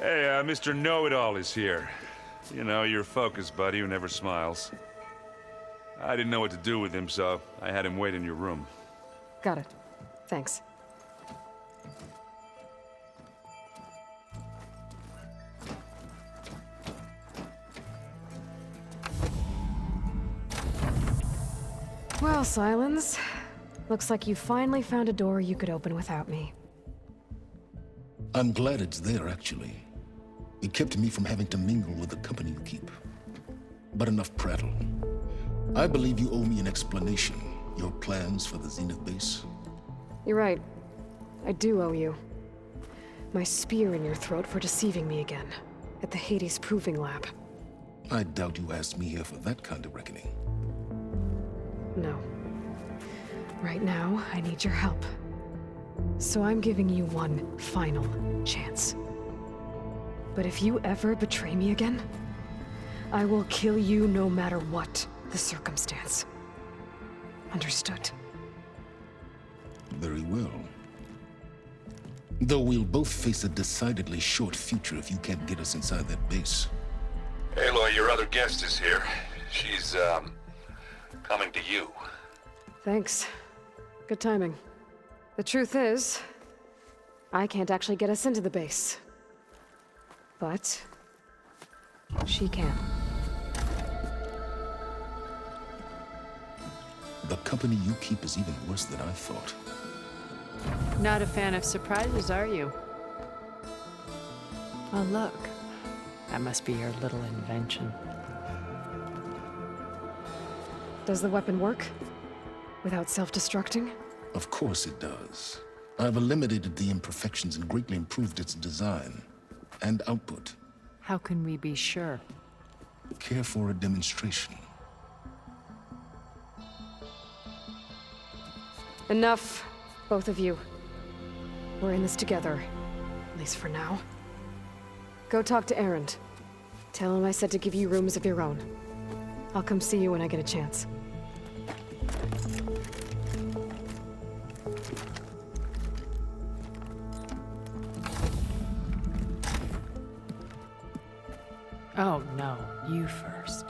Hey, Mr. Know-It-All is here. You know, your focus buddy who never smiles. I didn't know what to do with him, so I had him wait in your room. Got it. Thanks. Well, Silence. Looks like you finally found a door you could open without me. I'm glad it's there, actually. It kept me from having to mingle with the company you keep. But enough prattle. I believe you owe me an explanation. Your plans for the Zenith base? You're right. I do owe you. My spear in your throat for deceiving me again. At the Hades Proving Lab. I doubt you asked me here for that kind of reckoning. No. Right now, I need your help. So I'm giving you one final chance. But if you ever betray me again, I will kill you no matter what the circumstance. Understood? Very well. Though we'll both face a decidedly short future if you can't get us inside that base. Aloy, your other guest is here. She's, coming to you. Thanks. Good timing. The truth is, I can't actually get us into the base. But she can. The company you keep is even worse than I thought. Not a fan of surprises, are you? Oh, look. That must be your little invention. Does the weapon work? Without self-destructing? Of course it does. I've eliminated the imperfections and greatly improved its design and output. How can we be sure? Care for a demonstration? Enough, both of you. We're in this together, at least for now. Go talk to Erend. Tell him I said to give you rooms of your own. I'll come see you when I get a chance. Oh, no. You first.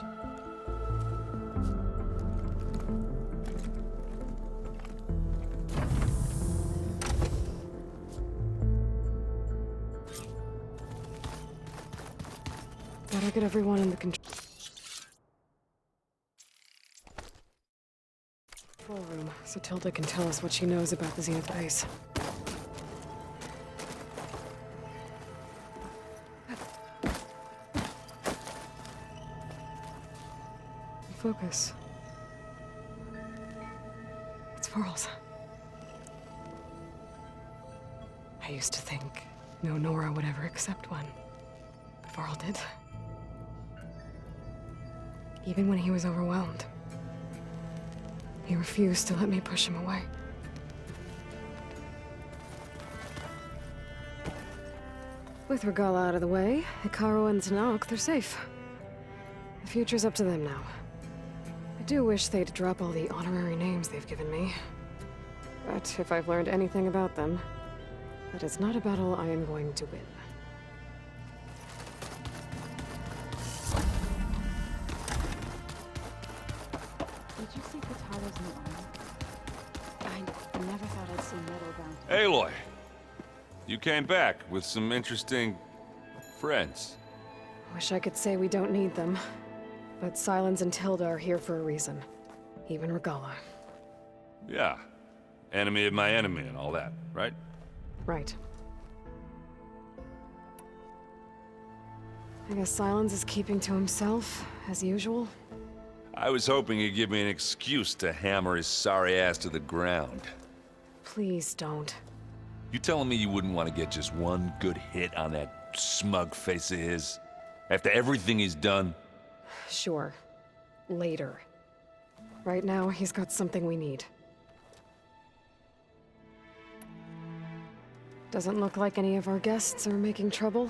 Better get everyone in the control room so Tilda can tell us what she knows about the Zenith base. Focus. It's Varl's. I used to think no Nora would ever accept one. But Varl did. Even when he was overwhelmed. He refused to let me push him away. With Regalla out of the way, Hekarro and Tenakth, they're safe. The future's up to them now. I do wish they'd drop all the honorary names they've given me. But if I've learned anything about them, that is not a battle I am going to win. Did you see Katara's new armor? I never thought I'd see metal bound. Aloy, you came back with some interesting friends. Wish I could say we don't need them. But Sylens and Tilda are here for a reason. Even Regalla. Yeah. Enemy of my enemy and all that, right? Right. I guess Sylens is keeping to himself, as usual. I was hoping he'd give me an excuse to hammer his sorry ass to the ground. Please don't. You telling me you wouldn't want to get just one good hit on that smug face of his? After everything he's done? Sure. Later. Right now, he's got something we need. Doesn't look like any of our guests are making trouble.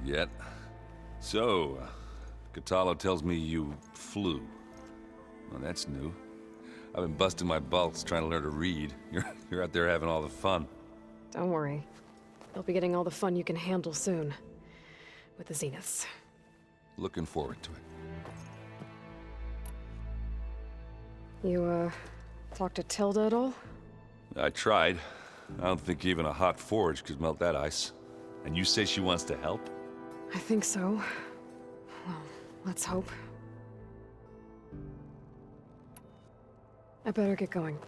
Yet. So, Kotallo tells me you flew. Well, that's new. I've been busting my balls trying to learn to read. You're out there having all the fun. Don't worry. You'll be getting all the fun you can handle soon. With the Zeniths. Looking forward to it. You, talked to Tilda at all? I tried. I don't think even a hot forge could melt that ice. And you say she wants to help? I think so. Well, let's hope. I better get going.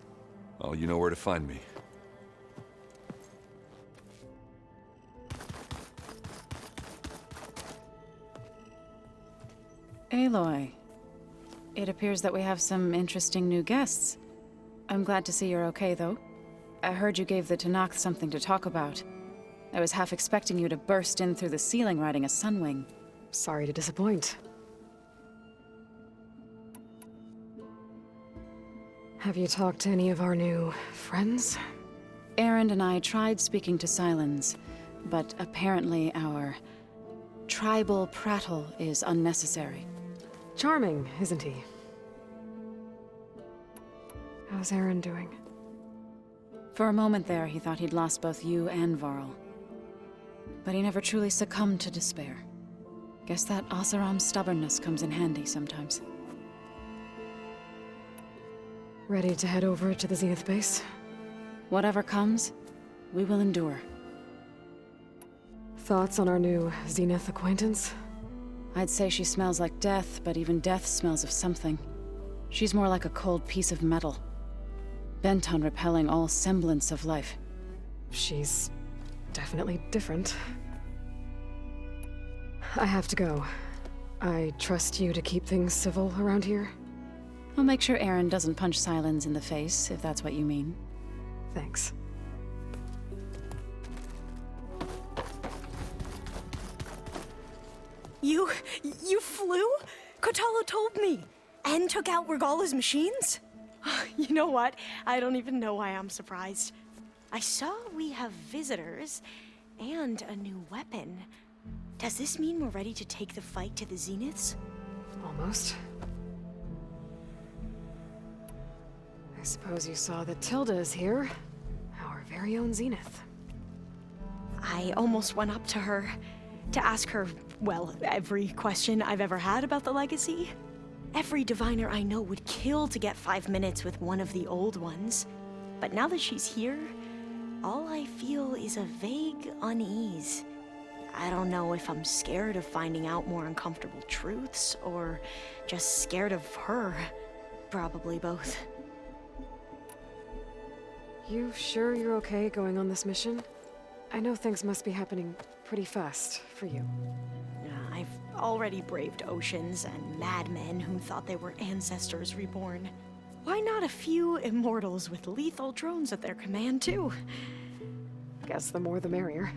Well, you know where to find me. Aloy, it appears that we have some interesting new guests. I'm glad to see you're okay, though. I heard you gave the Tenakth something to talk about. I was half expecting you to burst in through the ceiling riding a Sunwing. Sorry to disappoint. Have you talked to any of our new friends? Erend and I tried speaking to Sylens, but apparently our tribal prattle is unnecessary. Charming, isn't he? How's Aaron doing? For a moment there, he thought he'd lost both you and Varl. But he never truly succumbed to despair. Guess that Oseram's stubbornness comes in handy sometimes. Ready to head over to the Zenith base? Whatever comes, we will endure. Thoughts on our new Zenith acquaintance? I'd say she smells like death, but even death smells of something. She's more like a cold piece of metal, bent on repelling all semblance of life. She's definitely different. I have to go. I trust you to keep things civil around here? I'll make sure Erend doesn't punch Sylens in the face, if that's what you mean. Thanks. You flew? Kotallo told me. And took out Regalla's machines? You know what? I don't even know why I'm surprised. I saw we have visitors and a new weapon. Does this mean we're ready to take the fight to the Zeniths? Almost. I suppose you saw that Tilda is here. Our very own Zenith. I almost went up to her to ask her, well, every question I've ever had about the Legacy. Every diviner I know would kill to get 5 minutes with one of the old ones. But now that she's here, all I feel is a vague unease. I don't know if I'm scared of finding out more uncomfortable truths, or just scared of her. Probably both. You sure you're okay going on this mission? I know things must be happening pretty fast for you. I've already braved oceans and madmen who thought they were ancestors reborn. Why not a few immortals with lethal drones at their command, too? Guess the more the merrier.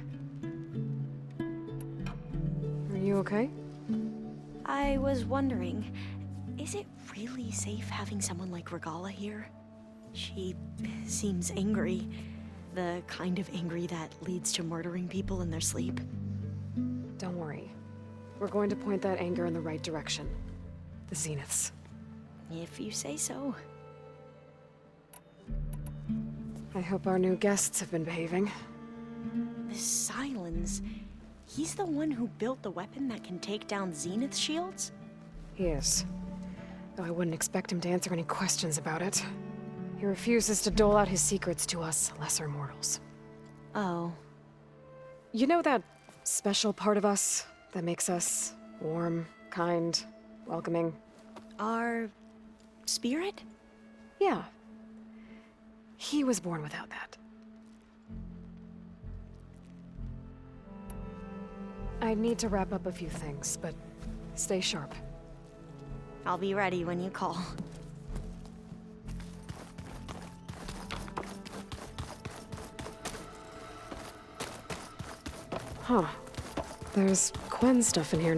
Are you okay? I was wondering, is it really safe having someone like Regalla here? She seems angry. The kind of angry that leads to murdering people in their sleep. Don't worry. We're going to point that anger in the right direction. The Zeniths. If you say so. I hope our new guests have been behaving. This Sylens, he's the one who built the weapon that can take down Zenith shields? He is. Though I wouldn't expect him to answer any questions about it. He refuses to dole out his secrets to us lesser mortals. Oh. You know that special part of us that makes us warm, kind, welcoming? Our spirit? Yeah. He was born without that. I need to wrap up a few things, but stay sharp. I'll be ready when you call. Huh. There's Quen stuff in here.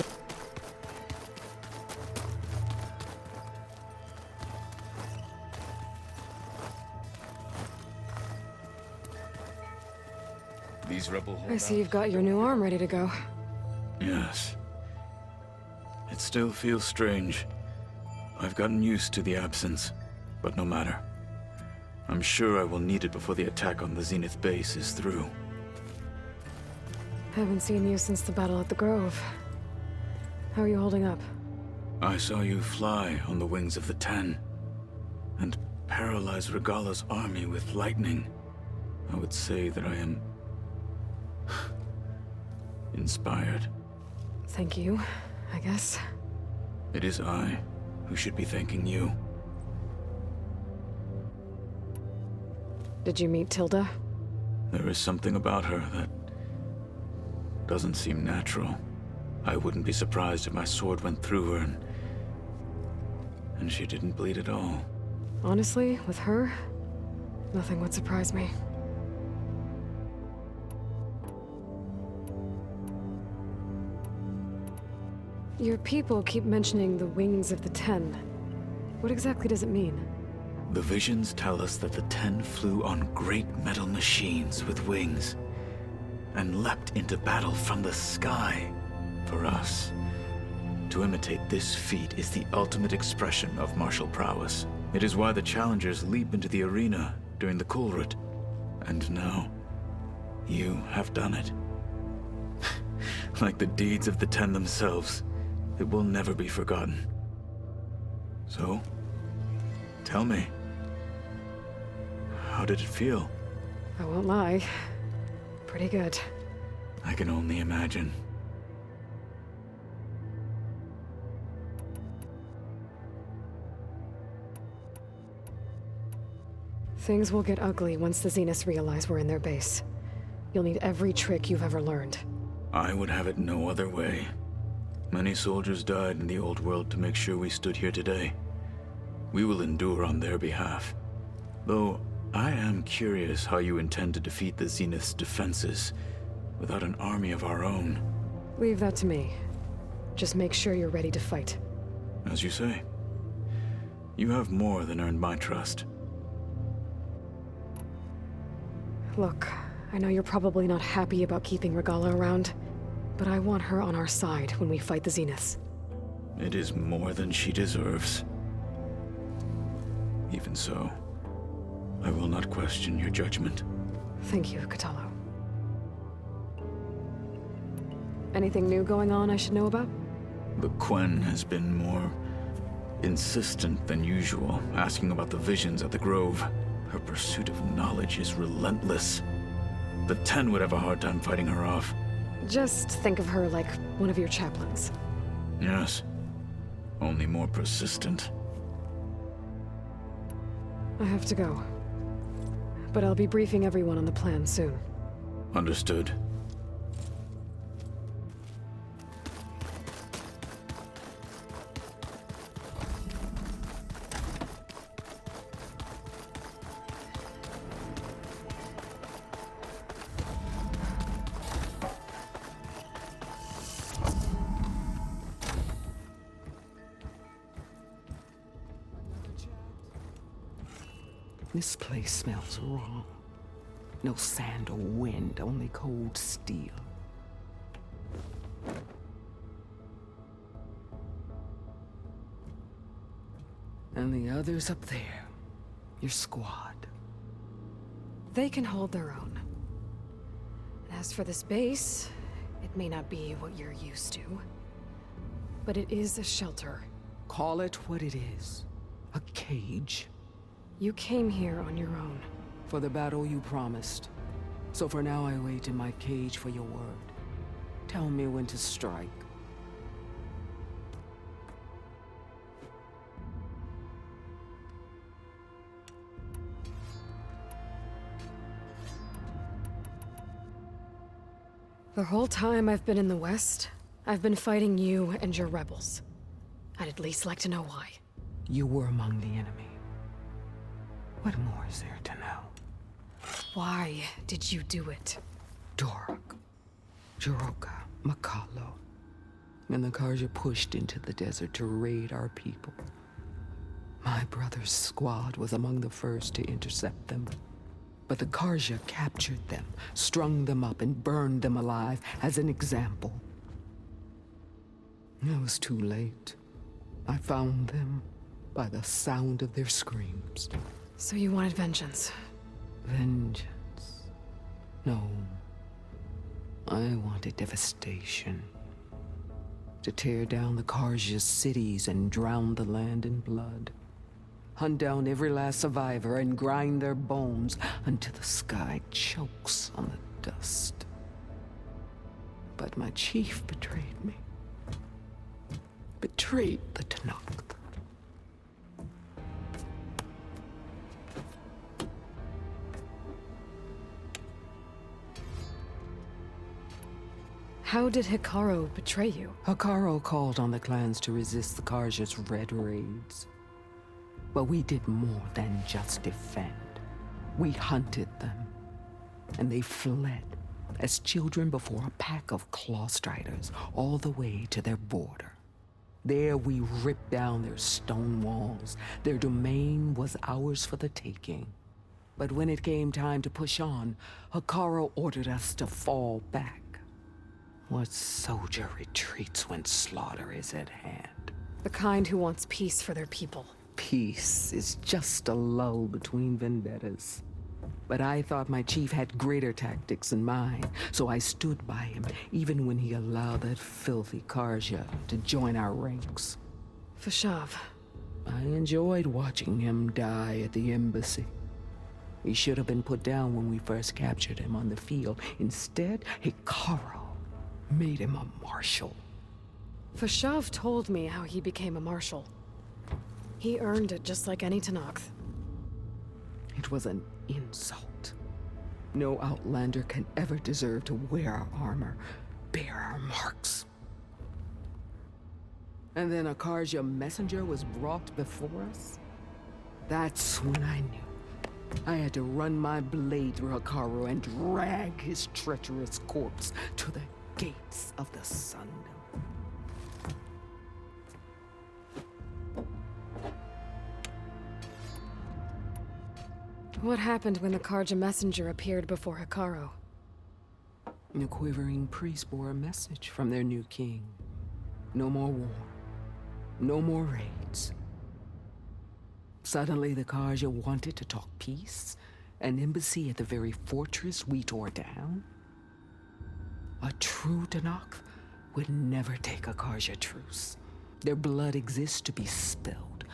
These rebel I see you've got your new arm ready to go. Yes. It still feels strange. I've gotten used to the absence, but no matter. I'm sure I will need it before the attack on the Zenith base is through. Haven't seen you since the battle at the Grove. How are you holding up? I saw you fly on the wings of the Ten, and paralyze Regalla's army with lightning. I would say that I am inspired. Thank you, I guess. It is I who should be thanking you. Did you meet Tilda? There is something about her that doesn't seem natural. I wouldn't be surprised if my sword went through her and she didn't bleed at all. Honestly, with her, nothing would surprise me. Your people keep mentioning the wings of the Ten. What exactly does it mean? The visions tell us that the Ten flew on great metal machines with wings and leapt into battle from the sky. For us, to imitate this feat is the ultimate expression of martial prowess. It is why the challengers leap into the arena during the Kulrut. And now, you have done it. Like the deeds of the Ten themselves, it will never be forgotten. So, tell me, how did it feel? I won't lie. Pretty good. I can only imagine. Things will get ugly once the Zeniths realize we're in their base. You'll need every trick you've ever learned. I would have it no other way. Many soldiers died in the old world to make sure we stood here today. We will endure on their behalf. Though, I am curious how you intend to defeat the Zenith's defenses without an army of our own. Leave that to me. Just make sure you're ready to fight. As you say. You have more than earned my trust. Look, I know you're probably not happy about keeping Regalla around, but I want her on our side when we fight the Zeniths. It is more than she deserves. Even so, I will not question your judgment. Thank you, Kotallo. Anything new going on I should know about? The Quen has been more insistent than usual, asking about the visions at the Grove. Her pursuit of knowledge is relentless. The Ten would have a hard time fighting her off. Just think of her like one of your chaplains. Yes. Only more persistent. I have to go. But I'll be briefing everyone on the plan soon. Understood. This place smells wrong. No sand or wind, only cold steel. And the others up there, your squad. They can hold their own. And as for this base, it may not be what you're used to, but it is a shelter. Call it what it is. A cage. You came here on your own. For the battle you promised. So for now I wait in my cage for your word. Tell me when to strike. The whole time I've been in the West, I've been fighting you and your rebels. I'd at least like to know why. You were among the enemy. What more is there to know? Why did you do it? Dorok, Jiroka, Makalo, and the Karja pushed into the desert to raid our people. My brother's squad was among the first to intercept them. But the Karja captured them, strung them up, and burned them alive as an example. It was too late. I found them by the sound of their screams. So you wanted vengeance? Vengeance? No. I wanted devastation. To tear down the Karja cities and drown the land in blood. Hunt down every last survivor and grind their bones until the sky chokes on the dust. But my chief betrayed me. Betrayed the Tenakth. How did Hekarro betray you? Hekarro called on the clans to resist the Karja's red raids. But we did more than just defend. We hunted them, and they fled as children before a pack of claw striders all the way to their border. There we ripped down their stone walls. Their domain was ours for the taking. But when it came time to push on, Hekarro ordered us to fall back. What soldier retreats when slaughter is at hand? The kind who wants peace for their people. Peace is just a lull between vendettas. But I thought my chief had greater tactics in mind, so I stood by him, even when he allowed that filthy Karja to join our ranks. Fashav. I enjoyed watching him die at the embassy. He should have been put down when we first captured him on the field. Instead, Hekarro made him a marshal. Fashav told me how he became a marshal. He earned it just like any Tenakth. It was an insult. No Outlander can ever deserve to wear our armor, bear our marks. And then a Karja messenger was brought before us? That's when I knew. I had to run my blade through Hekarro and drag his treacherous corpse to the gates of the Sundom. What happened when the Karja messenger appeared before Hekarro? The quivering priest bore a message from their new king. No more war. No more raids. Suddenly the Karja wanted to talk peace. An embassy at the very fortress we tore down. A true Tenakth would never take a Karja truce. Their blood exists to be spilled.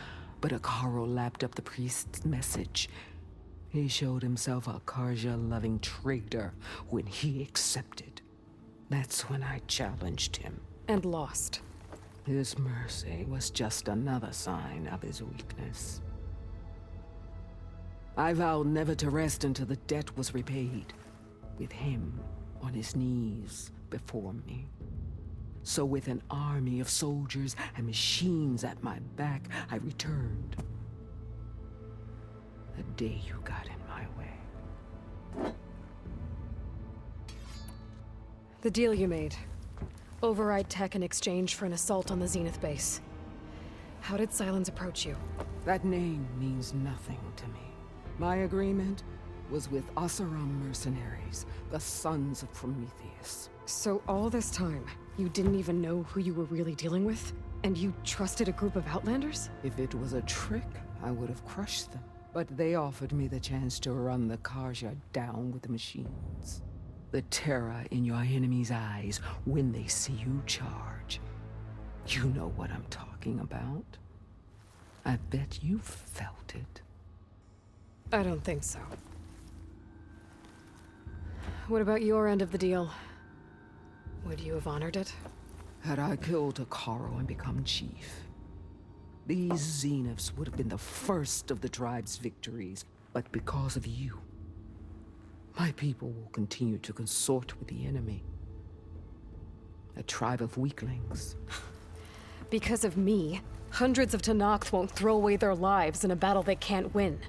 But Hekarro lapped up the priest's message. He showed himself a Karja-loving traitor when he accepted. That's when I challenged him. And lost. His mercy was just another sign of his weakness. I vowed never to rest until the debt was repaid, with him on his knees before me. So with an army of soldiers and machines at my back, I returned. The day you got in my way. The deal you made. Override tech in exchange for an assault on the Zenith base. How did Sylens approach you? That name means nothing to me. My agreement was with Oseram mercenaries, the sons of Prometheus. So all this time, you didn't even know who you were really dealing with? And you trusted a group of Outlanders? If it was a trick, I would have crushed them. But they offered me the chance to run the Karja down with the machines. The terror in your enemy's eyes when they see you charge. You know what I'm talking about. I bet you felt it. I don't think so. What about your end of the deal? Would you have honored it? Had I killed Hekarro and become chief, these Zeniths would have been the first of the tribe's victories. But because of you, my people will continue to consort with the enemy. A tribe of weaklings. Because of me, hundreds of Tenakth won't throw away their lives in a battle they can't win.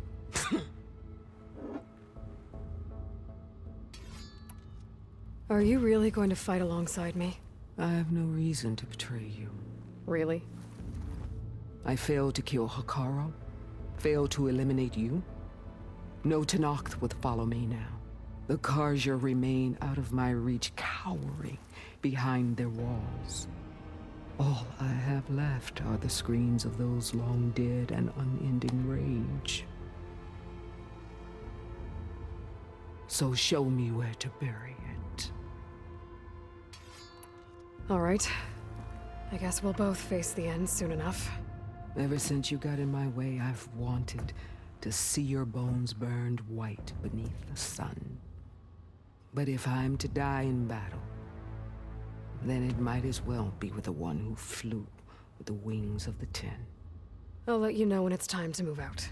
Are you really going to fight alongside me? I have no reason to betray you. Really? I failed to kill Hekarro, failed to eliminate you. No Tenakth would follow me now. The Karja remain out of my reach, cowering behind their walls. All I have left are the screams of those long dead and unending rage. So show me where to bury it. All right. I guess we'll both face the end soon enough. Ever since you got in my way, I've wanted to see your bones burned white beneath the sun. But if I'm to die in battle, then it might as well be with the one who flew with the wings of the Ten. I'll let you know when it's time to move out.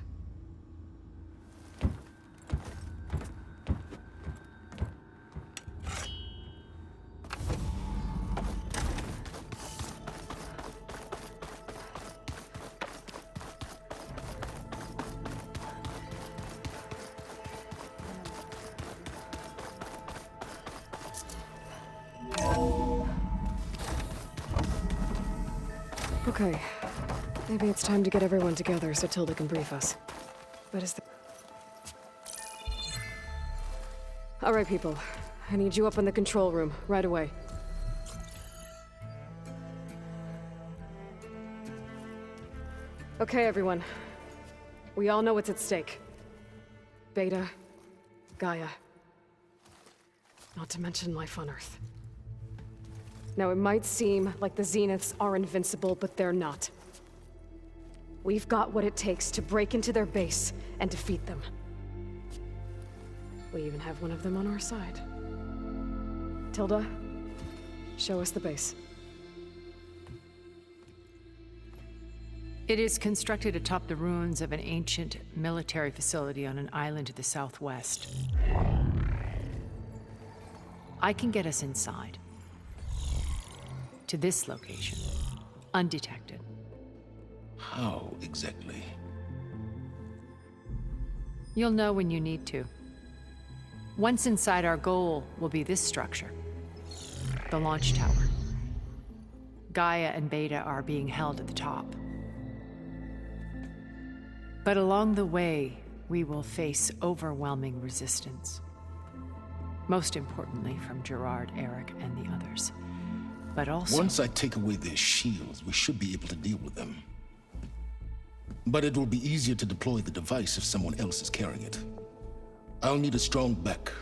Okay. Maybe it's time to get everyone together so Tilda can brief us. But is the... All right, people. I need you up in the control room, right away. Okay, everyone. We all know what's at stake. Beta, Gaia. Not to mention life on Earth. Now, it might seem like the Zeniths are invincible, but they're not. We've got what it takes to break into their base and defeat them. We even have one of them on our side. Tilda, show us the base. It is constructed atop the ruins of an ancient military facility on an island to the southwest. I can get us inside. To this location, undetected. How exactly? You'll know when you need to. Once inside, our goal will be this structure, the launch tower. Gaia and Beta are being held at the top. But along the way, we will face overwhelming resistance. Most importantly, from Gerard, Eric, and the others. But also... Once I take away their shields, we should be able to deal with them. But it will be easier to deploy the device if someone else is carrying it. I'll need a strong back.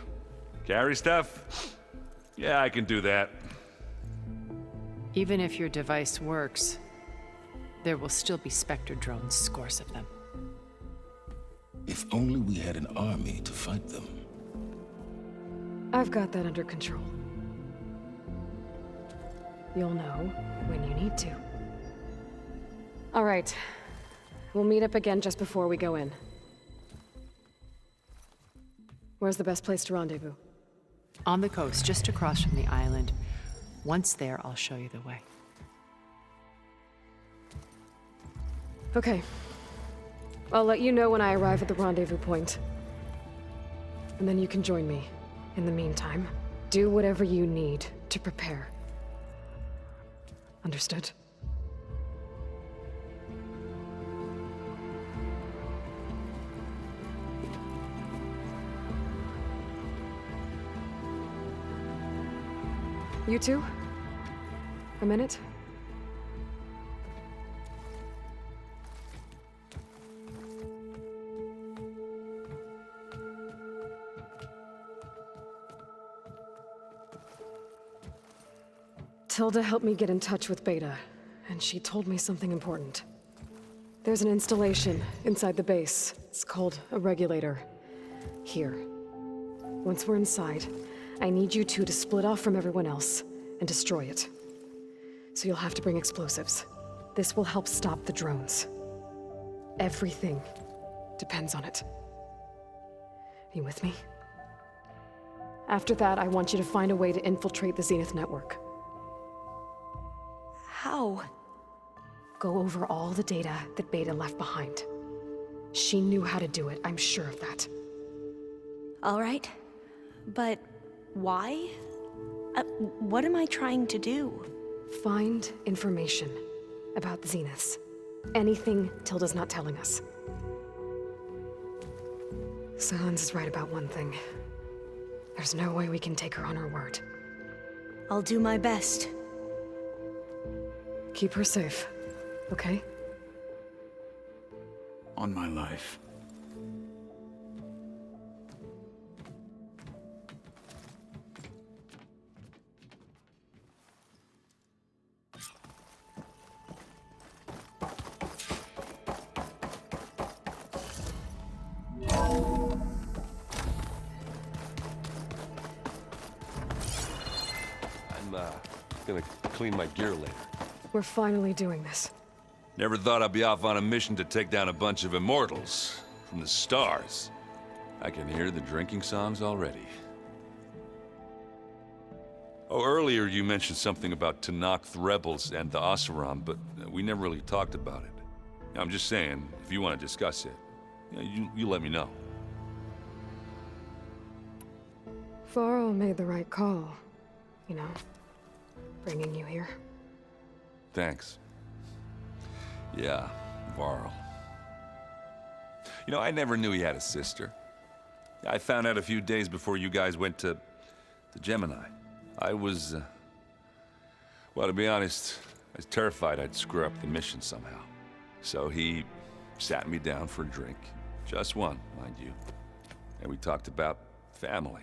Carry stuff? Yeah, I can do that. Even if your device works, there will still be Spectre drones, scores of them. If only we had an army to fight them. I've got that under control. You'll know when you need to. All right. We'll meet up again just before we go in. Where's the best place to rendezvous? On the coast, just across from the island. Once there, I'll show you the way. Okay. I'll let you know when I arrive at the rendezvous point. And then you can join me. In the meantime, do whatever you need to prepare. Understood? You two? A minute? Tilda helped me get in touch with Beta, and she told me something important. There's an installation inside the base. It's called a regulator. Here. Once we're inside, I need you two to split off from everyone else and destroy it. So you'll have to bring explosives. This will help stop the drones. Everything depends on it. Are you with me? After that, I want you to find a way to infiltrate the Zenith network. How? Go over all the data that Beta left behind. She knew how to do it, I'm sure of that. All right. But why? What am I trying to do? Find information about the Zeniths. Anything Tilda's not telling us. Sylens is right about one thing. There's no way we can take her on her word. I'll do my best. Keep her safe, okay? On my life. gonna clean my gear later. We're finally doing this. Never thought I'd be off on a mission to take down a bunch of immortals from the stars. I can hear the drinking songs already. Oh, earlier you mentioned something about Tenakth rebels and the Oseram, but we never really talked about it. I'm just saying, if you want to discuss it, you let me know. Varl made the right call. You know, bringing you here. Thanks. Yeah, Varl. You know, I never knew he had a sister. I found out a few days before you guys went to Gemini. I was, well, to be honest, I was terrified I'd screw up the mission somehow. So he sat me down for a drink. Just one, mind you. And we talked about family.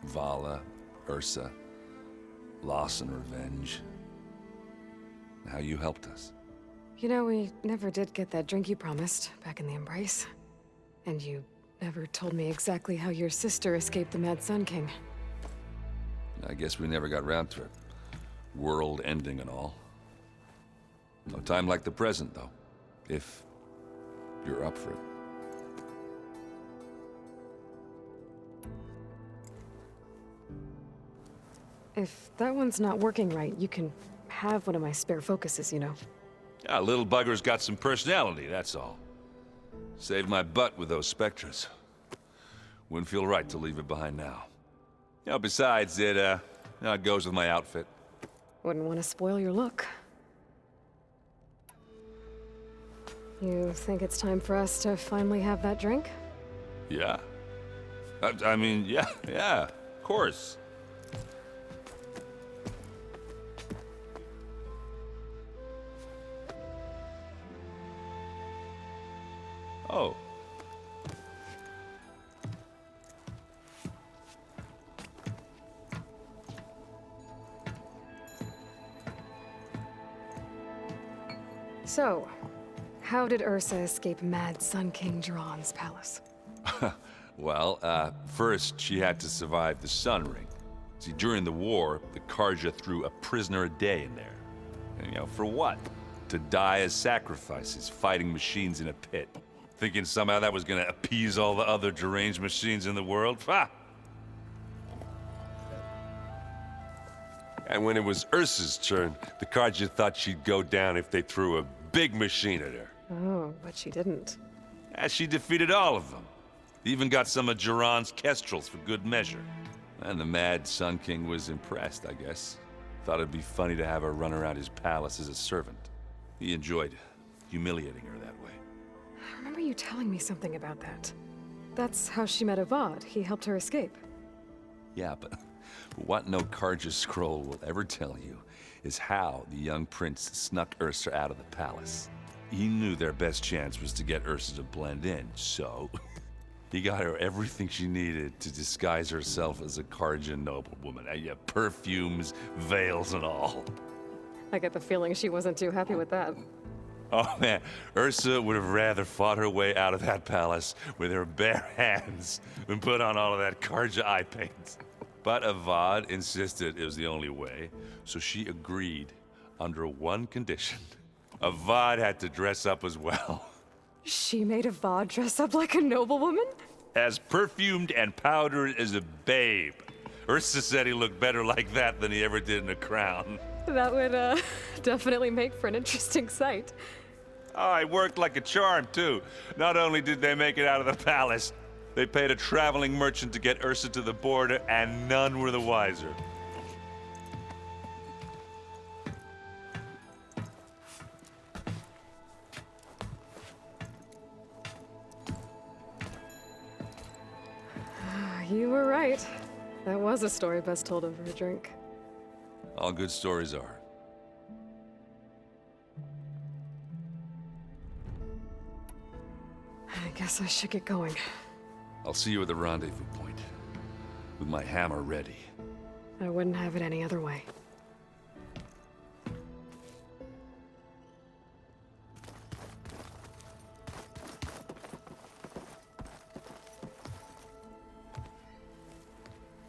Vala, Ursa, loss and revenge. And how you helped us. You know, we never did get that drink you promised back in the Embrace. And you never told me exactly how your sister escaped the Mad Sun King. I guess we never got round to it. World ending and all. No time like the present, though. If you're up for it. If that one's not working right, you can have one of my spare focuses, you know. Yeah, little bugger's got some personality, that's all. Saved my butt with those Spectres. Wouldn't feel right to leave it behind now. You know, besides, it goes with my outfit. Wouldn't want to spoil your look. You think it's time for us to finally have that drink? Yeah. I mean, yeah, of course. Oh. So, how did Ursa escape Mad Sun King Jiran's palace? Well, first she had to survive the Sun Ring. See, during the war, the Carja threw a prisoner a day in there. And, you know, for what? To die as sacrifices, fighting machines in a pit. Thinking somehow that was gonna appease all the other deranged machines in the world? Ha! And when it was Ursa's turn, the Carja thought she'd go down if they threw a big machine at her. Oh, but she didn't. And she defeated all of them. Even got some of Jiran's Kestrels for good measure. And the Mad Sun King was impressed, I guess. Thought it'd be funny to have her run around his palace as a servant. He enjoyed humiliating her that way. I remember you telling me something about that. That's how she met Avad. He helped her escape. Yeah, but what no Carja scroll will ever tell you is how the young prince snuck Ursa out of the palace. He knew their best chance was to get Ursa to blend in, so he got her everything she needed to disguise herself as a Carja noblewoman. Yeah, perfumes, veils, and all. I get the feeling she wasn't too happy with that. Oh man, Ursa would have rather fought her way out of that palace with her bare hands than put on all of that Carja eye paint. But Avad insisted it was the only way, so she agreed under one condition. Avad had to dress up as well. She made Avad dress up like a noblewoman? As perfumed and powdered as a babe. Ursa said he looked better like that than he ever did in a crown. That would, definitely make for an interesting sight. Oh, it worked like a charm, too. Not only did they make it out of the palace, they paid a traveling merchant to get Ursa to the border, and none were the wiser. You were right. That was a story best told over a drink. All good stories are. I guess I should get going. I'll see you at the rendezvous point, with my hammer ready. I wouldn't have it any other way.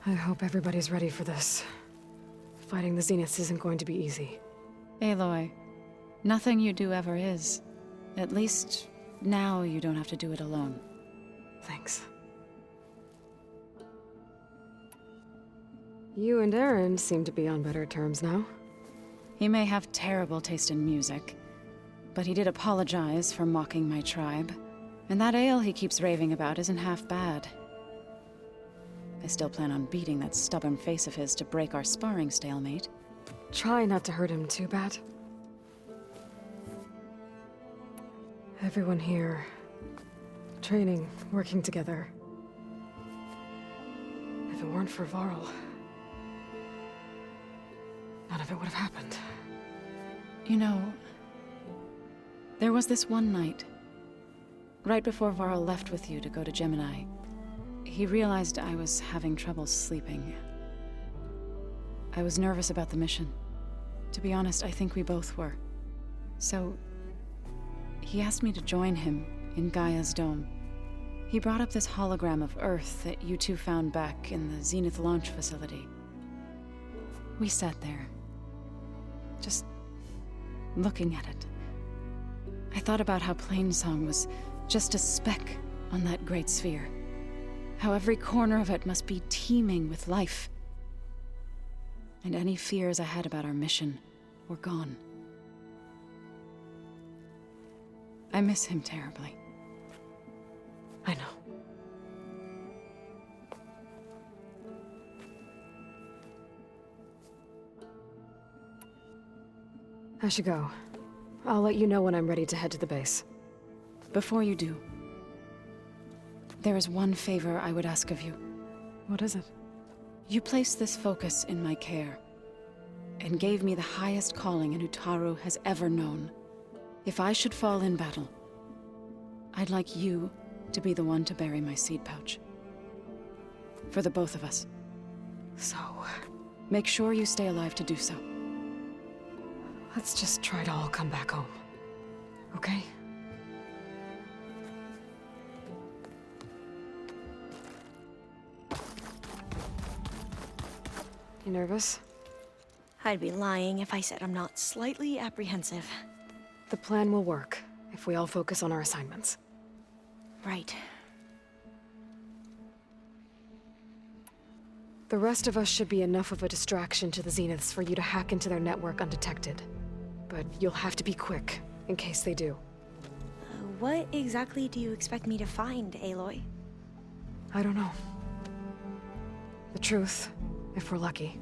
I hope everybody's ready for this. Fighting the Zeniths isn't going to be easy. Aloy, nothing you do ever is. At least, now you don't have to do it alone. Thanks. You and Aaron seem to be on better terms now. He may have terrible taste in music, but he did apologize for mocking my tribe. And that ale he keeps raving about isn't half bad. I still plan on beating that stubborn face of his to break our sparring stalemate. Try not to hurt him too bad. Everyone here, training, working together. If it weren't for Varl, none of it would have happened. You know, there was this one night, right before Varl left with you to go to Gemini. He realized I was having trouble sleeping. I was nervous about the mission. To be honest, I think we both were. So, he asked me to join him in Gaia's dome. He brought up this hologram of Earth that you two found back in the Zenith launch facility. We sat there, just looking at it. I thought about how Plainsong was just a speck on that great sphere. How every corner of it must be teeming with life. And any fears I had about our mission were gone. I miss him terribly. I know. I should go. I'll let you know when I'm ready to head to the base. Before you do, there is one favor I would ask of you. What is it? You placed this focus in my care, and gave me the highest calling an Utaru has ever known. If I should fall in battle, I'd like you to be the one to bury my seed pouch. For the both of us. So, make sure you stay alive to do so. let's just try to all come back home. Okay? You nervous? I'd be lying if I said I'm not slightly apprehensive. The plan will work if we all focus on our assignments. Right. The rest of us should be enough of a distraction to the Zeniths for you to hack into their network undetected. But you'll have to be quick, in case they do. What exactly do you expect me to find, Aloy? I don't know. The truth, if we're lucky.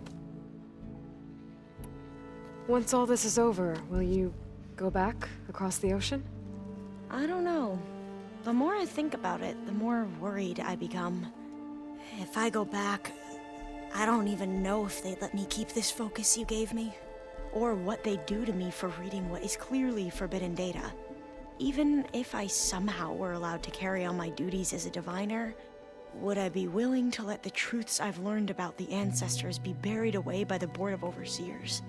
Once all this is over, will you go back across the ocean? I don't know. The more I think about it, the more worried I become. If I go back, I don't even know if they'd let me keep this focus you gave me, or what they'd do to me for reading what is clearly forbidden data. Even if I somehow were allowed to carry on my duties as a diviner, would I be willing to let the truths I've learned about the ancestors be buried away by the Board of Overseers?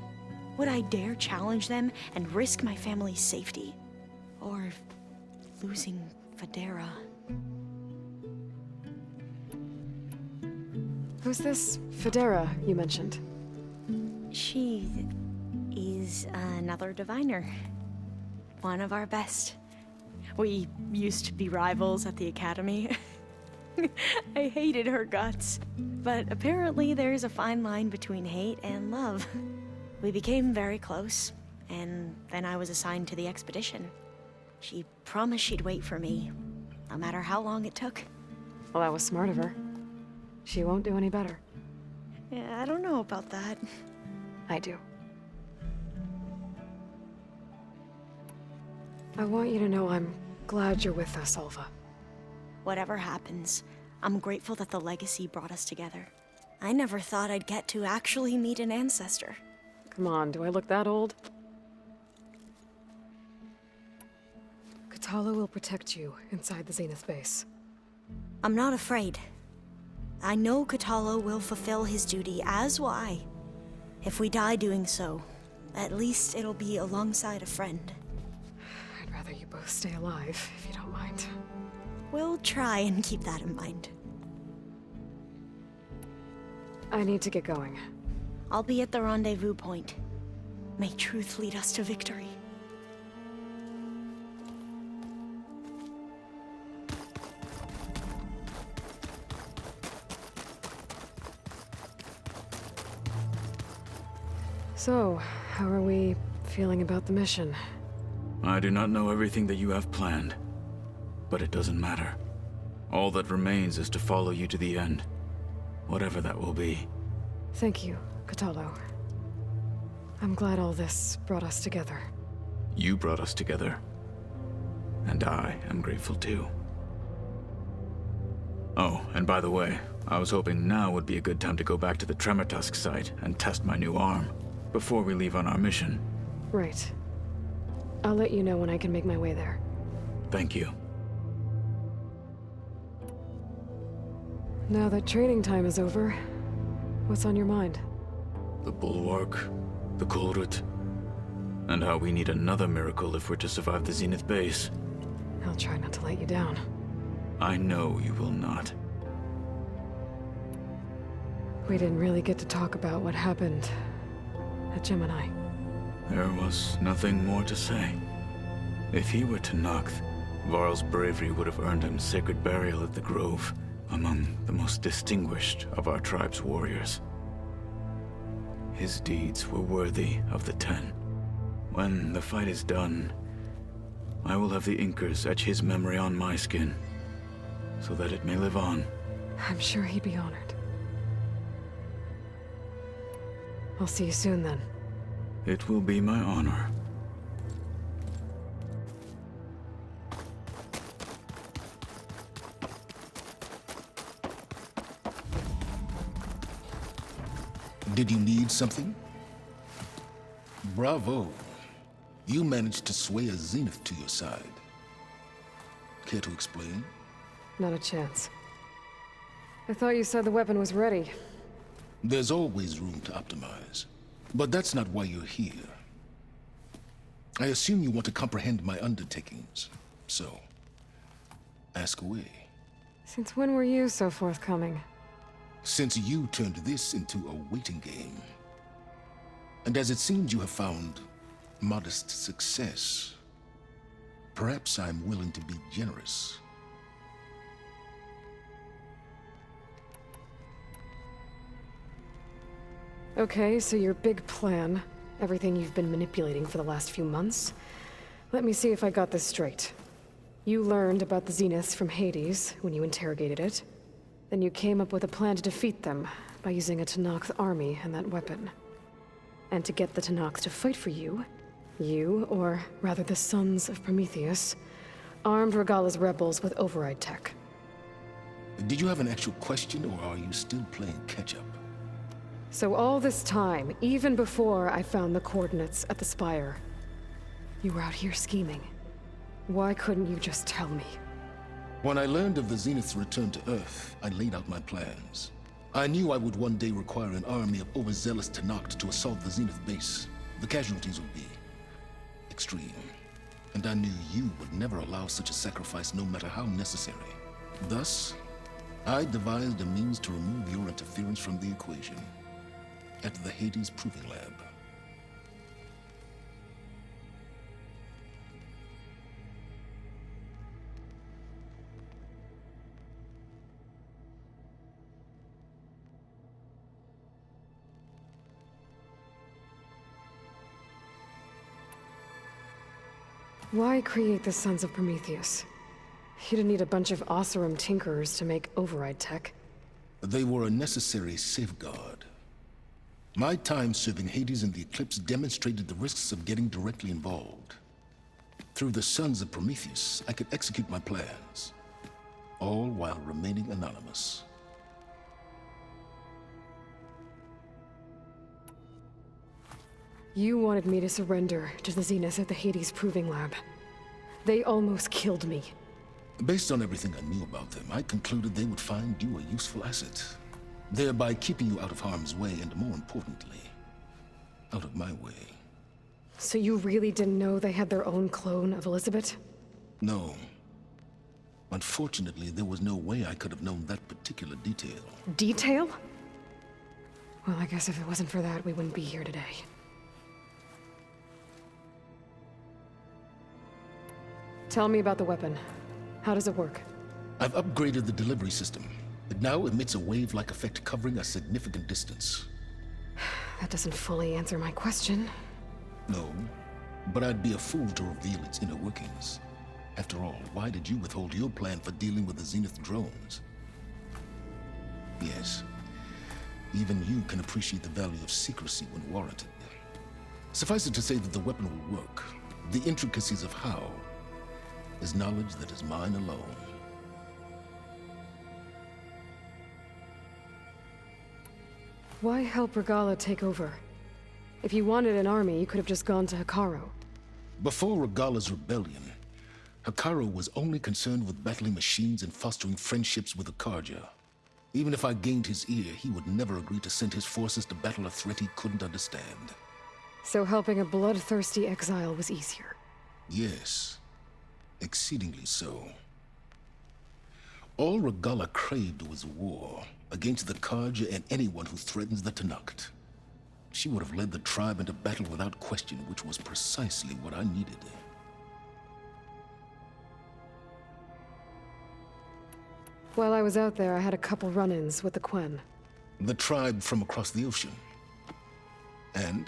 Would I dare challenge them and risk my family's safety? Or losing Federa? Who's this Federa you mentioned? She is another diviner. One of our best. We used to be rivals at the academy. I hated her guts. But apparently there's a fine line between hate and love. We became very close, and then I was assigned to the expedition. She promised she'd wait for me, no matter how long it took. Well, that was smart of her. She won't do any better. Yeah, I don't know about that. I do. I want you to know I'm glad you're with us, Alva. Whatever happens, I'm grateful that the legacy brought us together. I never thought I'd get to actually meet an ancestor. Come on, do I look that old? Katala will protect you inside the Zenith base. I'm not afraid. I know Katala will fulfill his duty, as will I. If we die doing so, at least it'll be alongside a friend. I'd rather you both stay alive, if you don't mind. We'll try and keep that in mind. I need to get going. I'll be at the rendezvous point. May truth lead us to victory. So, how are we feeling about the mission? I do not know everything that you have planned, but it doesn't matter. All that remains is to follow you to the end, whatever that will be. Thank you, Kotallo. I'm glad all this brought us together. You brought us together, and I am grateful too. Oh, and by the way, I was hoping now would be a good time to go back to the Tremortusk site and test my new arm, before we leave on our mission. Right. I'll let you know when I can make my way there. Thank you. Now that training time is over, what's on your mind? The Bulwark, the Kulrut, and how we need another miracle if we're to survive the Zenith base. I'll try not to let you down. I know you will not. We didn't really get to talk about what happened at Gemini. There was nothing more to say. If he were Tenakth, Varl's bravery would have earned him sacred burial at the Grove, among the most distinguished of our tribe's warriors. His deeds were worthy of the Ten. When the fight is done, I will have the Inkers etch his memory on my skin, so that it may live on. I'm sure he'd be honored. I'll see you soon then. It will be my honor. Did you need something? Bravo. You managed to sway a Zenith to your side. Care to explain? Not a chance. I thought you said the weapon was ready. There's always room to optimize. But that's not why you're here. I assume you want to comprehend my undertakings. So, ask away. Since when were you so forthcoming? Since you turned this into a waiting game. And as it seems you have found modest success, perhaps I'm willing to be generous. Okay, so your big plan, everything you've been manipulating for the last few months. Let me see if I got this straight. You learned about the Zeniths from Hades when you interrogated it. Then you came up with a plan to defeat them by using a Tenakth army and that weapon. And to get the Tenakth to fight for you, or rather the Sons of Prometheus, armed Regalla's rebels with override tech. Did you have an actual question, or are you still playing catch-up? So all this time, even before I found the coordinates at the Spire, you were out here scheming. Why couldn't you just tell me? When I learned of the Zenith's return to Earth, I laid out my plans. I knew I would one day require an army of overzealous Tenakth to assault the Zenith base. The casualties would be extreme. And I knew you would never allow such a sacrifice, no matter how necessary. Thus, I devised a means to remove your interference from the equation. At the Hades Proving Lab. Why create the Sons of Prometheus? You didn't need a bunch of Oseram tinkerers to make override tech. They were a necessary safeguard. My time serving Hades in the Eclipse demonstrated the risks of getting directly involved. Through the Sons of Prometheus, I could execute my plans, all while remaining anonymous. You wanted me to surrender to the Zeniths at the Hades Proving Lab. They almost killed me. Based on everything I knew about them, I concluded they would find you a useful asset, thereby keeping you out of harm's way and, more importantly, out of my way. So you really didn't know they had their own clone of Elizabeth? No. Unfortunately, there was no way I could have known that particular detail. Detail? Well, I guess if it wasn't for that, we wouldn't be here today. Tell me about the weapon. How does it work? I've upgraded the delivery system. It now emits a wave-like effect covering a significant distance. That doesn't fully answer my question. No, but I'd be a fool to reveal its inner workings. After all, why did you withhold your plan for dealing with the Zenith drones? Yes, even you can appreciate the value of secrecy when warranted. Suffice it to say that the weapon will work. The intricacies of how is knowledge that is mine alone. Why help Regalla take over? If you wanted an army, you could have just gone to Hekarro. Before Regalla's rebellion, Hekarro was only concerned with battling machines and fostering friendships with the Carja. Even if I gained his ear, he would never agree to send his forces to battle a threat he couldn't understand. So helping a bloodthirsty exile was easier. Yes, exceedingly so. All Regalla craved was war against the Carja and anyone who threatens the Tenakth. She would have led the tribe into battle without question, which was precisely what I needed. While I was out there, I had a couple run-ins with the Quen. The tribe from across the ocean. And?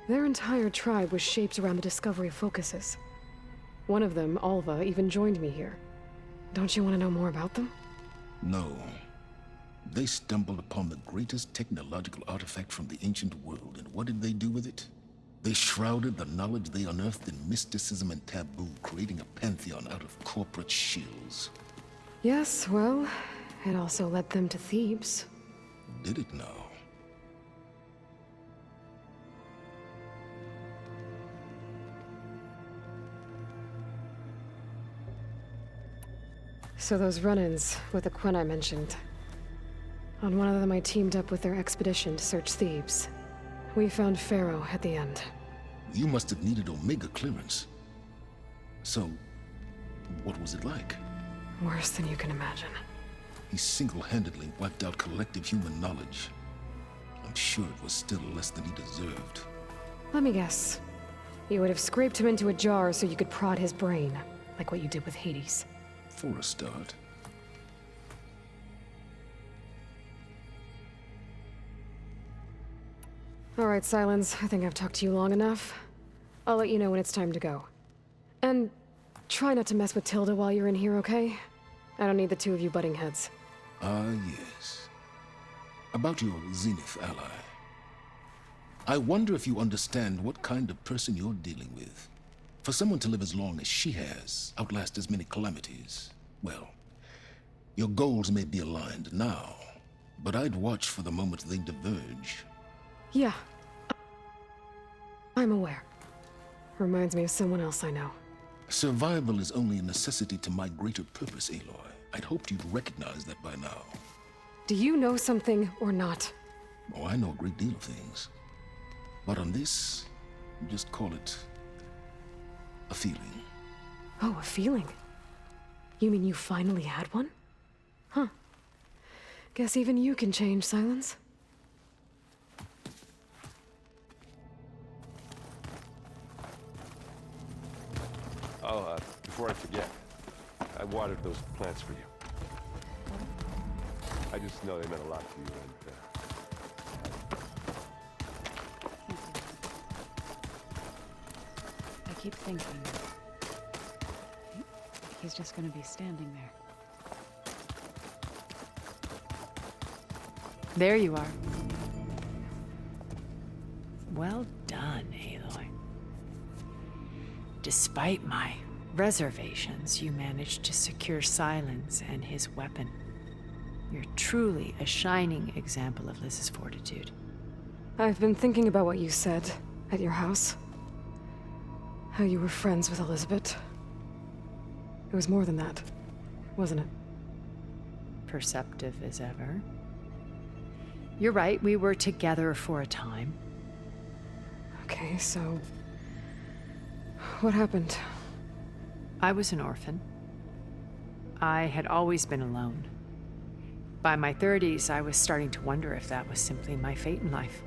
Their entire tribe was shaped around the discovery of focuses. One of them, Alva, even joined me here. Don't you want to know more about them? No. They stumbled upon the greatest technological artifact from the ancient world, and what did they do with it? They shrouded the knowledge they unearthed in mysticism and taboo, creating a pantheon out of corporate shills. Yes, well, it also led them to Thebes. Did it now? So those run-ins with the Quen I mentioned. On one of them I teamed up with their expedition to search Thebes. We found Pharaoh at the end. You must have needed Omega clearance. So, what was it like? Worse than you can imagine. He single-handedly wiped out collective human knowledge. I'm sure it was still less than he deserved. Let me guess. You would have scraped him into a jar so you could prod his brain, like what you did with Hades. For a start. All right, Silence. I think I've talked to you long enough. I'll let you know when it's time to go. And try not to mess with Tilda while you're in here, okay? I don't need the two of you butting heads. Ah, yes. About your Zenith ally. I wonder if you understand what kind of person you're dealing with. For someone to live as long as she has, outlast as many calamities, well, your goals may be aligned now, but I'd watch for the moment they diverge. Yeah. I'm aware. Reminds me of someone else I know. Survival is only a necessity to my greater purpose, Aloy. I'd hoped you'd recognize that by now. Do you know something or not? Oh, I know a great deal of things. But on this, just call it a feeling. Oh, a feeling? You mean you finally had one? Huh. Guess even you can change, Silence. Oh, before I forget, I watered those plants for you. I just know they meant a lot to you, and I keep thinking he's just gonna be standing there. There you are. Well done, Aloy. Despite my reservations, you managed to secure Silence and his weapon. You're truly a shining example of Liz's fortitude. I've been thinking about what you said at your house. How you were friends with Elizabeth. It was more than that, wasn't it? Perceptive as ever. You're right, we were together for a time. Okay, so... what happened? I was an orphan. I had always been alone. By my 30s, I was starting to wonder if that was simply my fate in life.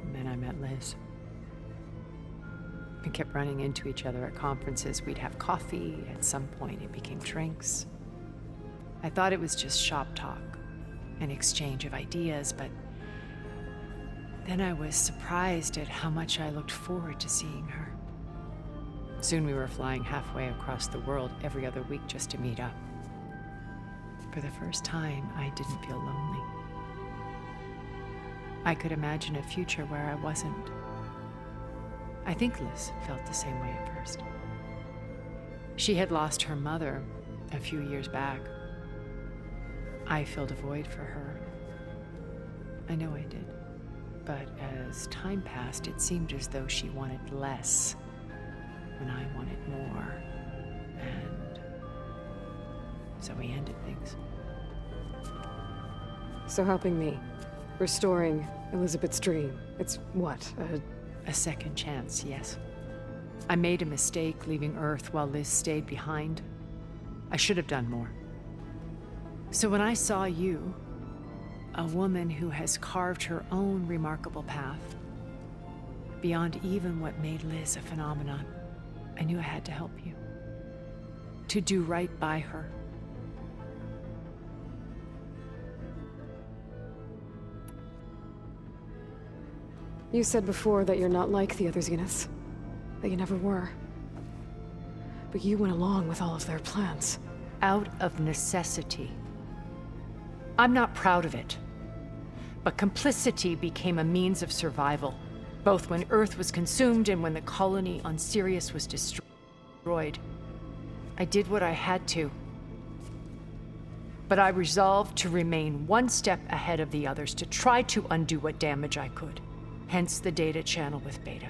And then I met Liz. We kept running into each other at conferences. We'd have coffee. At some point, it became drinks. I thought it was just shop talk, an exchange of ideas, but then I was surprised at how much I looked forward to seeing her. Soon we were flying halfway across the world every other week just to meet up. For the first time, I didn't feel lonely. I could imagine a future where I wasn't. I think Liz felt the same way at first. She had lost her mother a few years back. I filled a void for her. I know I did. But as time passed, it seemed as though she wanted less when I wanted more. And so we ended things. So helping me, restoring Elizabeth's dream, it's what, A second chance, yes. I made a mistake leaving Earth while Liz stayed behind. I should have done more. So when I saw you, a woman who has carved her own remarkable path, beyond even what made Liz a phenomenon, I knew I had to help you. To do right by her. You said before that you're not like the other Zeniths. That you never were. But you went along with all of their plans. Out of necessity. I'm not proud of it. But complicity became a means of survival, both when Earth was consumed and when the colony on Sirius was destroyed. I did what I had to. But I resolved to remain one step ahead of the others, to try to undo what damage I could. Hence the data channel with Beta.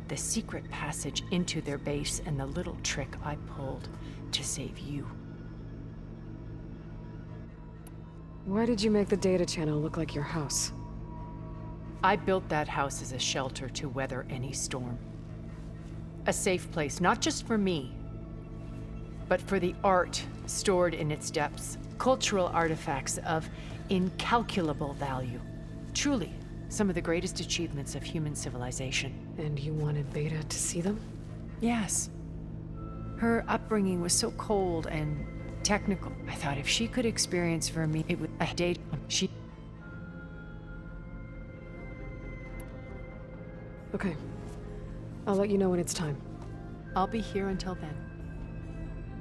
The secret passage into their base and the little trick I pulled to save you. Why did you make the data channel look like your house? I built that house as a shelter to weather any storm. A safe place, not just for me, but for the art stored in its depths. Cultural artifacts of incalculable value. Truly, some of the greatest achievements of human civilization. And you wanted Beta to see them? Yes. Her upbringing was so cold and technical. I thought if she could experience for me, it would a date. Okay. I'll let you know when it's time. I'll be here until then.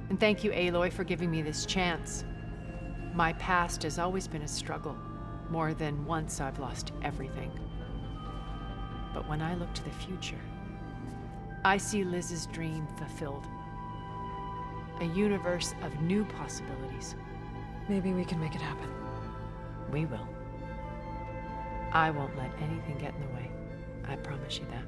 And thank you, Aloy, for giving me this chance. My past has always been a struggle. More than once I've lost everything. But when I look to the future, I see Liz's dream fulfilled. A universe of new possibilities. Maybe we can make it happen. We will. I won't let anything get in the way. I promise you that.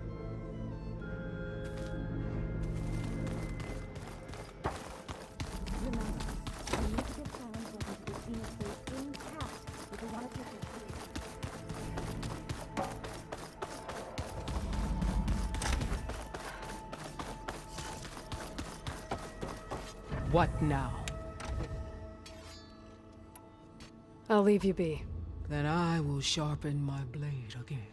What now? I'll leave you be. Then I will sharpen my blade again.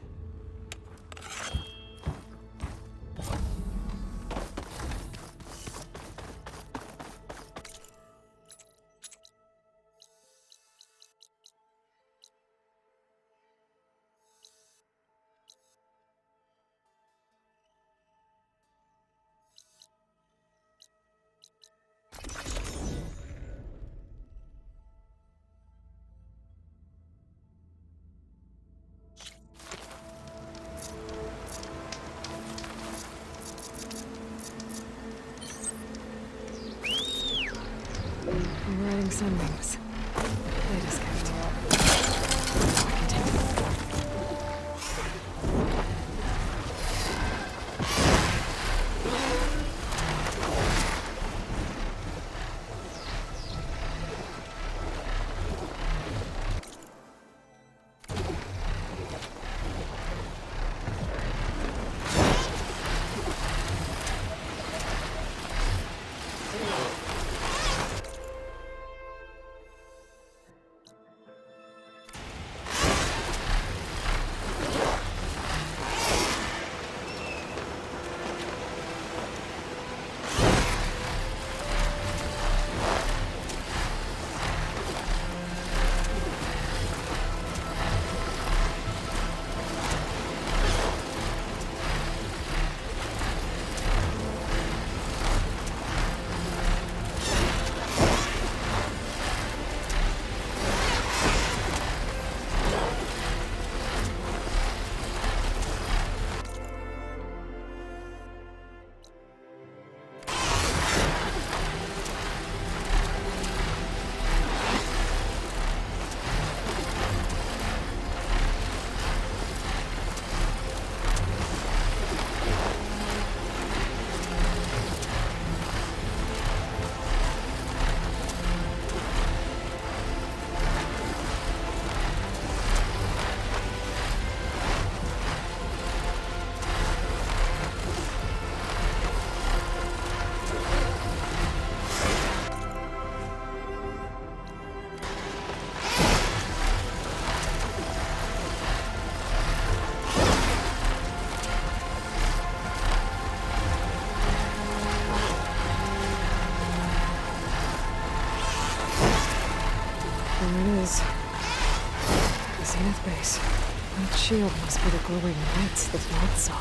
I'm riding Sunwings. Latest gift. I can take it. is the Zenith base. That shield must be the glowing lights that Ned saw.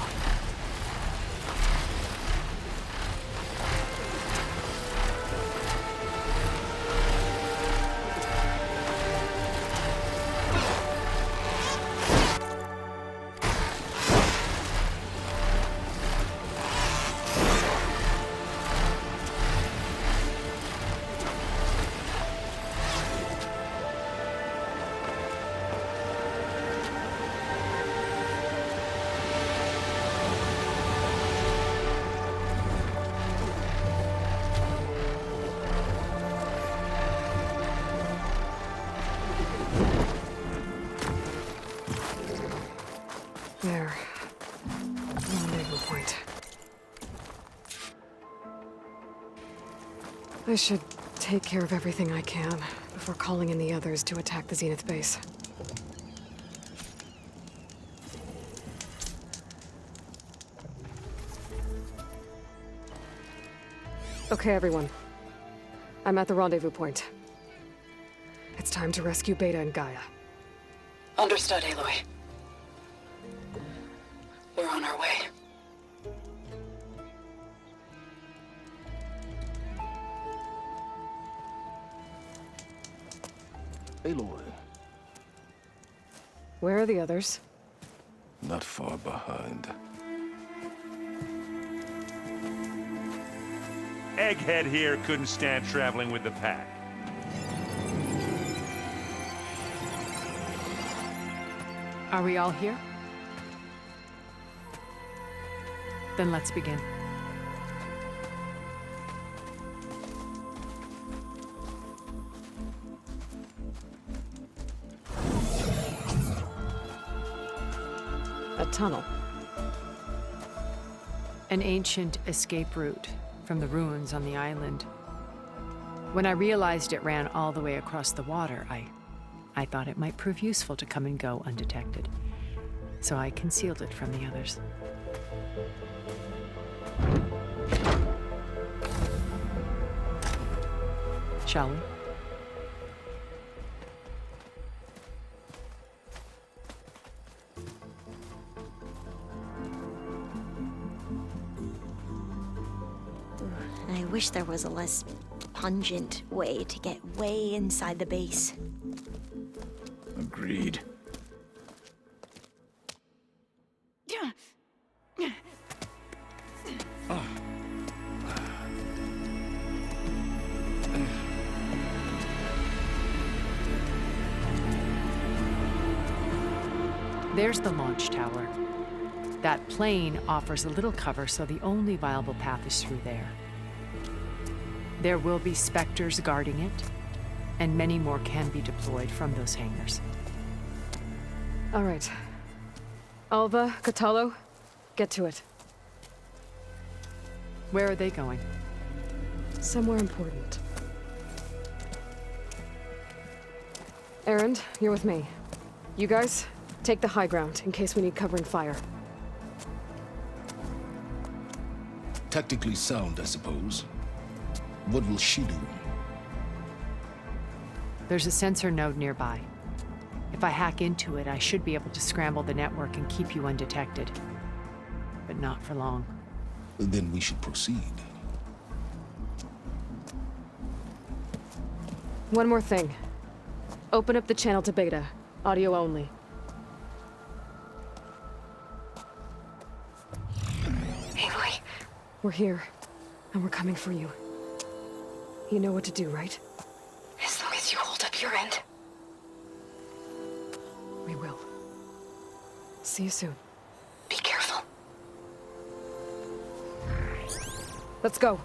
There. Rendezvous point. I should take care of everything I can before calling in the others to attack the Zenith base. Okay, everyone. I'm at the rendezvous point. It's time to rescue Beta and Gaia. Understood, Aloy. We're on our way. Aloy, Where are the others? not far behind. Egghead here couldn't stand traveling with the pack. Are we all here? Then let's begin. A tunnel. An ancient escape route from the ruins on the island. When I realized it ran all the way across the water, I thought it might prove useful to come and go undetected. So I concealed it from the others. Shall we? I wish there was a less pungent way to get way inside the base. Agreed. There's the launch tower. That plane offers a little cover, so the only viable path is through there. There will be Spectres guarding it, and many more can be deployed from those hangars. All right. Alva, Catalo, get to it. Where are they going? Somewhere important. Erend, you're with me. You guys, take the high ground in case we need covering fire. Tactically sound, I suppose. What will she do? There's a sensor node nearby. If I hack into it, I should be able to scramble the network and keep you undetected. But not for long. Then we should proceed. One more thing. Open up the channel to Beta. Audio only. Aloy. We're here, and we're coming for you. You know what to do, right? As long as you hold up your end. We will. See you soon. Be careful. Let's go.